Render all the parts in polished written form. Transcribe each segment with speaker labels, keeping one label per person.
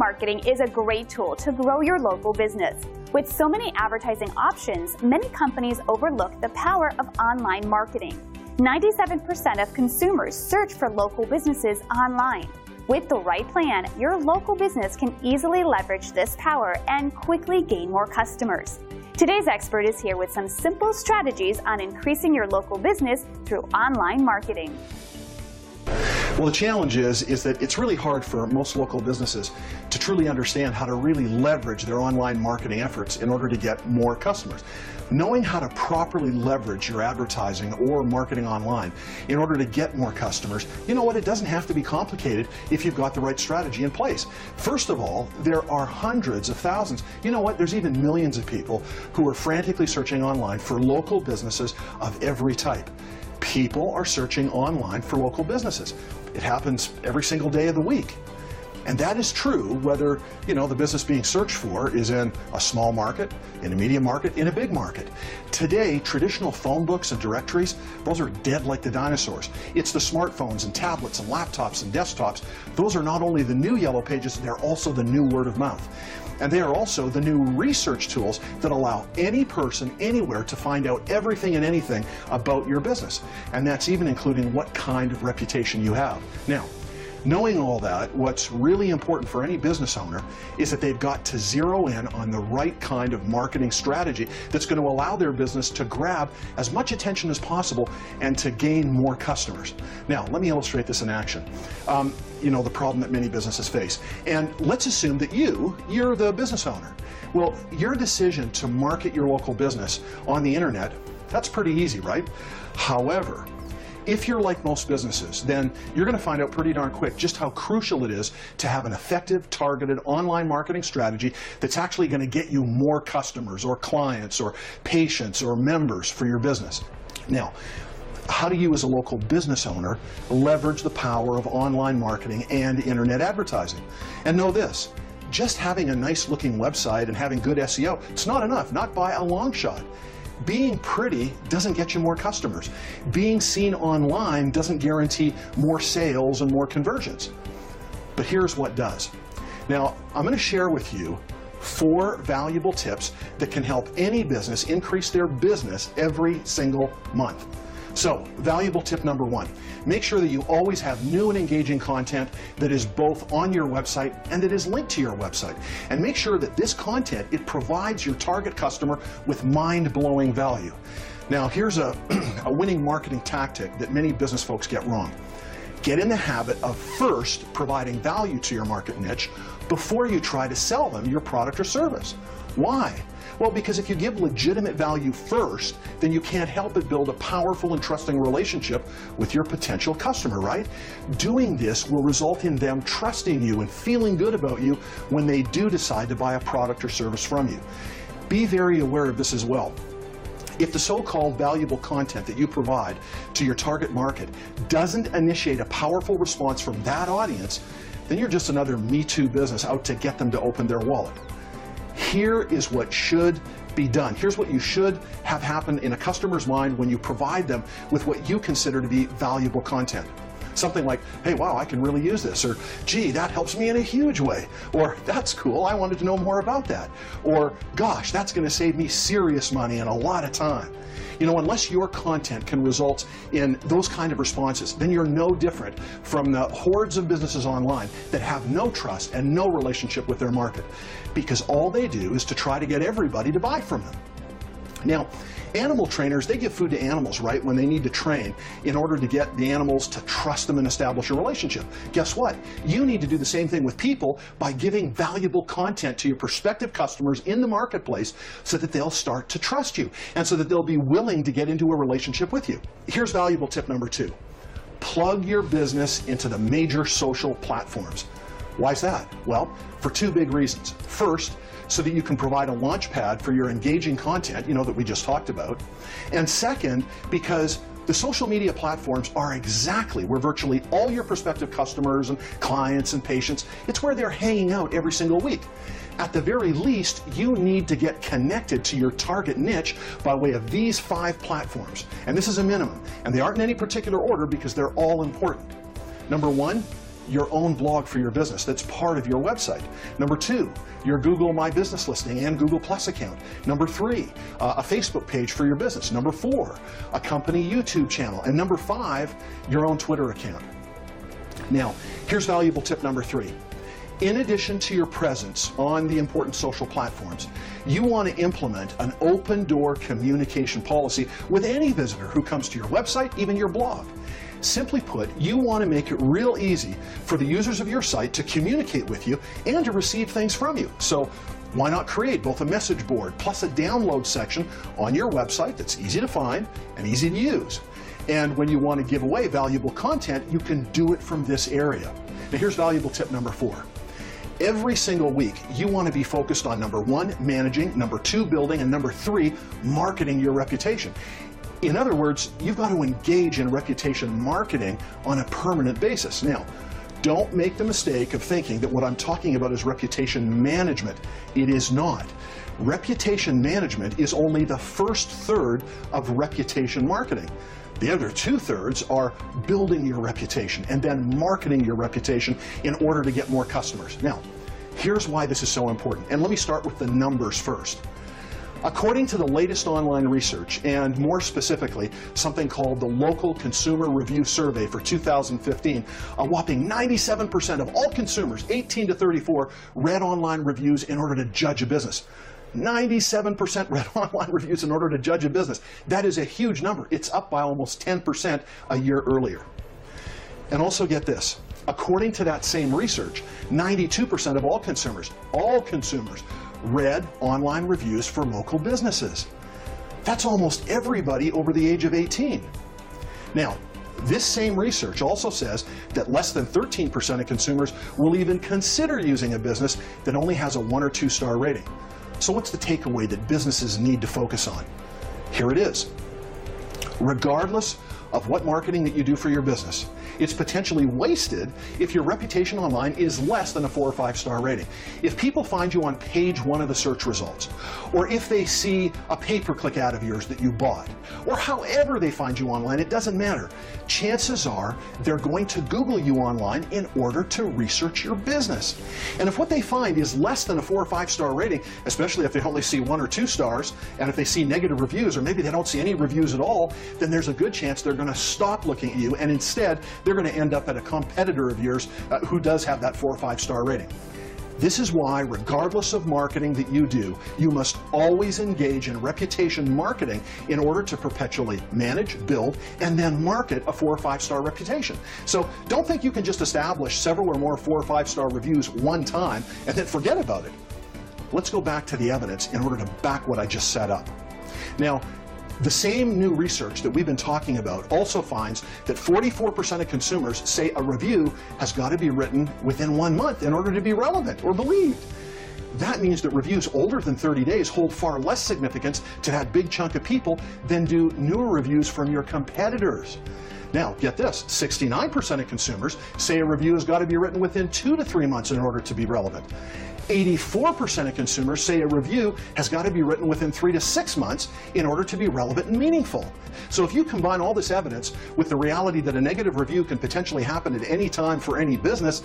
Speaker 1: marketing is a great tool to grow your local business. With so many advertising options, many companies overlook the power of online marketing. 97% of consumers search for local businesses online. With the right plan, your local business can easily leverage this power and quickly gain more customers. Today's expert is here with some simple strategies on increasing your local business through online marketing.
Speaker 2: Well, the challenge is that it's really hard for most local businesses to truly understand how to really leverage their online marketing efforts in order to get more customers. Knowing how to properly leverage your advertising or marketing online in order to get more customers, you know what, it doesn't have to be complicated if you've got the right strategy in place. First of all, there are hundreds of thousands, you know what, there's even millions of people who are frantically searching online for local businesses of every type. People are searching online for local businesses. It happens every single day of the week. And that is true whether, you know, the business being searched for is in a small market, in a medium market, in a big market. Today, traditional phone books and directories, those are dead like the dinosaurs. It's the smartphones and tablets and laptops and desktops. Those are not only the new yellow pages, they're also the new word of mouth. And they are also the new research tools that allow any person anywhere to find out everything and anything about your business. And that's even including what kind of reputation you have. Now, knowing all that, what's really important for any business owner is that they've got to zero in on the right kind of marketing strategy that's going to allow their business to grab as much attention as possible and to gain more customers. Now, let me illustrate this in action. You know, the problem that many businesses face. And let's assume that you're the business owner. Well, your decision to market your local business on the internet, that's pretty easy, right? However, if you're like most businesses, then you're going to find out pretty darn quick just how crucial it is to have an effective, targeted online marketing strategy that's actually going to get you more customers or clients or patients or members for your business. Now, how do you as a local business owner leverage the power of online marketing and internet advertising? And know this, just having a nice looking website and having good SEO, it's not enough, not by a long shot. Being pretty doesn't get you more customers. Being seen online doesn't guarantee more sales and more conversions. But here's what does. Now, I'm going to share with you 4 valuable tips that can help any business increase their business every single month. So, valuable tip number 1, make sure that you always have new and engaging content that is both on your website and that is linked to your website. And make sure that this content, it provides your target customer with mind-blowing value. Now, here's a winning marketing tactic that many business folks get wrong. Get in the habit of first providing value to your market niche before you try to sell them your product or service. Why? Well, because if you give legitimate value first, then you can't help but build a powerful and trusting relationship with your potential customer, right? Doing this will result in them trusting you and feeling good about you when they do decide to buy a product or service from you. Be very aware of this as well. If the so-called valuable content that you provide to your target market doesn't initiate a powerful response from that audience, then you're just another Me Too business out to get them to open their wallet. Here is what should be done. Here's what you should have happen in a customer's mind when you provide them with what you consider to be valuable content. Something like, hey, wow, I can really use this, or gee, that helps me in a huge way, or that's cool, I wanted to know more about that, or gosh, that's going to save me serious money and a lot of time. You know, unless your content can result in those kind of responses, then you're no different from the hordes of businesses online that have no trust and no relationship with their market, because all they do is to try to get everybody to buy from them. Now, animal trainers, they give food to animals, right, when they need to train in order to get the animals to trust them and establish a relationship. Guess what? You need to do the same thing with people by giving valuable content to your prospective customers in the marketplace so that they'll start to trust you and so that they'll be willing to get into a relationship with you. Here's valuable tip number 2. Plug your business into the major social platforms. Why is that? Well, for 2 big reasons. First, so that you can provide a launch pad for your engaging content, you know, that we just talked about. And second, because the social media platforms are exactly where virtually all your prospective customers and clients and patients, it's where they're hanging out every single week. At the very least, you need to get connected to your target niche by way of these 5 platforms. And this is a minimum. And they aren't in any particular order because they're all important. Number 1, your own blog for your business that's part of your website. Number 2, your Google My Business listing and Google Plus account. Number 3, a Facebook page for your business. Number 4, a company YouTube channel. And number 5, your own Twitter account. Now, here's valuable tip number 3. In addition to your presence on the important social platforms, you want to implement an open door communication policy with any visitor who comes to your website, even your blog. Simply put, you want to make it real easy for the users of your site to communicate with you and to receive things from you. So why not create both a message board plus a download section on your website that's easy to find and easy to use? And when you want to give away valuable content, you can do it from this area. Now here's valuable tip number 4. Every single week, you want to be focused on number 1, managing, number 2, building, and number 3, marketing your reputation. In other words, you've got to engage in reputation marketing on a permanent basis. Now, don't make the mistake of thinking that what I'm talking about is reputation management. It is not. Reputation management is only the first third of reputation marketing. The other 2/3 are building your reputation and then marketing your reputation in order to get more customers. Now, here's why this is so important. And let me start with the numbers first. According to the latest online research, and more specifically, something called the Local Consumer Review Survey for 2015, a whopping 97% of all consumers 18 to 34 read online reviews in order to judge a business. 97% read online reviews in order to judge a business. That is a huge number. It's up by almost 10% a year earlier. And also get this. According to that same research, 92% of all consumers read online reviews for local businesses. That's almost everybody over the age of 18. Now, this same research also says that less than 13% of consumers will even consider using a business that only has a 1 or 2 star rating. So what's the takeaway that businesses need to focus on? Here it is. Regardless of what marketing that you do for your business, it's potentially wasted if your reputation online is less than a 4 or 5 star rating. If people find you on page 1 of the search results, or if they see a pay-per-click ad of yours that you bought, or however they find you online, it doesn't matter. Chances are they're going to Google you online in order to research your business. And if what they find is less than a 4 or 5 star rating, especially if they only see 1 or 2 stars, and if they see negative reviews, or maybe they don't see any reviews at all, then there's a good chance they're going to stop looking at you, and instead they're going to end up at a competitor of yours who does have that 4 or 5 star rating. This is why, regardless of marketing that you do, you must always engage in reputation marketing in order to perpetually manage, build, and then market a 4 or 5 star reputation. So don't think you can just establish several or more 4 or 5 star reviews one time and then forget about it. Let's go back to the evidence in order to back what I just set up. Now, the same new research that we've been talking about also finds that 44% of consumers say a review has got to be written within 1 month in order to be relevant or believed. That means that reviews older than 30 days hold far less significance to that big chunk of people than do newer reviews from your competitors. Now, get this, 69% of consumers say a review has got to be written within 2 to 3 months in order to be relevant. 84% of consumers say a review has got to be written within 3 to 6 months in order to be relevant and meaningful. So if you combine all this evidence with the reality that a negative review can potentially happen at any time for any business,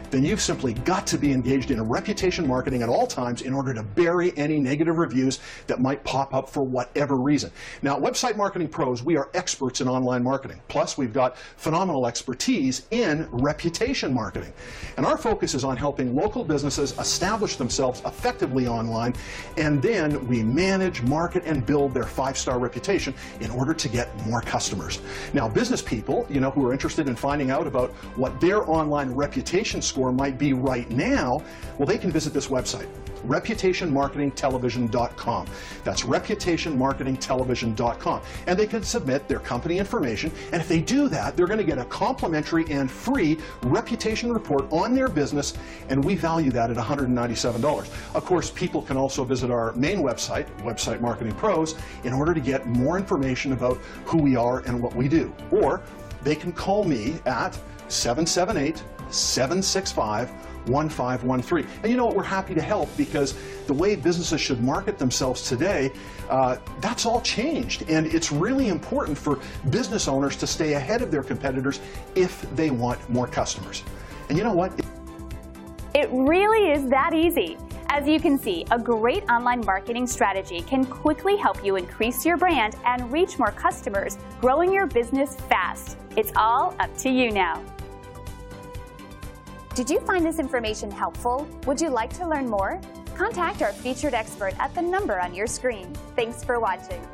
Speaker 2: then you've simply got to be engaged in reputation marketing at all times in order to bury any negative reviews that might pop up for whatever reason. Now, at Website Marketing Pros, we are experts in online marketing. Plus, we've got phenomenal expertise in reputation marketing. And our focus is on helping local businesses establish themselves effectively online, and then we manage, market, and build their 5-star reputation in order to get more customers. Now, business people, who are interested in finding out about what their online reputation score might be right now, well, they can visit this website, reputationmarketingtelevision.com. That's reputationmarketingtelevision.com. And they can submit their company information, and if they do that, they're going to get a complimentary and free reputation report on their business, and we value that at $197. Of course, people can also visit our main website, Website Marketing Pros, in order to get more information about who we are and what we do. Or they can call me at 778-765-1513. And you know what, we're happy to help, because the way businesses should market themselves today, that's all changed. And it's really important for business owners to stay ahead of their competitors if they want more customers. And you know what?
Speaker 1: It really is that easy. As you can see, a great online marketing strategy can quickly help you increase your brand and reach more customers, growing your business fast. It's all up to you now. Did you find this information helpful? Would you like to learn more? Contact our featured expert at the number on your screen. Thanks for watching.